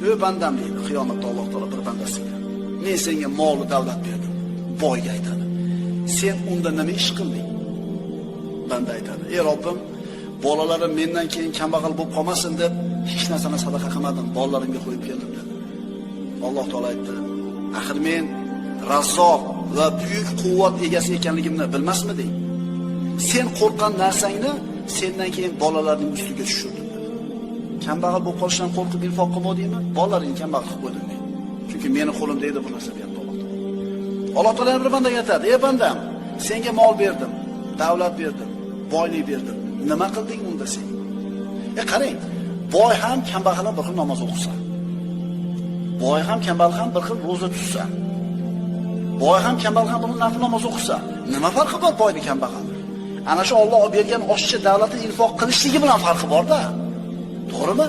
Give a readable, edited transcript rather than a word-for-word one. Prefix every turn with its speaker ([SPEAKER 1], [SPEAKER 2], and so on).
[SPEAKER 1] "Ey bandam" deydi qiyomatda Alloh taolo bir bandasiga. "Men senga mol va davlat berdim." Boyga aytadi. "Sen unda nima ish qilding?" Banda aytadi: "Ey Robbim, bolalarim mendan keyin kambag'al bo'lib qolmasin deb hech narsani sadaqa qilmadim, bolalarimga qo'yib keldim" dedi. Alloh taolo aytdi: "Axir men Razzoq va buyuk quvvat egasi ekanligimni bilmasmiding? Sen qo'rqqan narsangni sendan keyin bolalarning ustiga tushirdim" dedi. Kambag'al bo'lib qolishdan qo'rqib infoq qilmadingmi? Bolalaringni kambag'al qilib qo'ydim men. Chunki meni qo'limda edi bu narsa deyapti Alloh taolo. Alloh taolo bir bandaga aytadi: "Ey bandam, senga mol berdim, davlat berdim, boylik berdim. Nima qilding unda sen?" Qarang, boy ham kambag'al ham bir xil namoz o'qisa, boy ham kambag'al ham bir xil roza tutsa, boy ham kambag'al ham bir nafl namoz o'qisa, nima farqi bor boyning kambag'al? Ana shu Alloh bergan oshchi davlatni infoq qilishligi bilan farqi bor-da. To'g'rimi?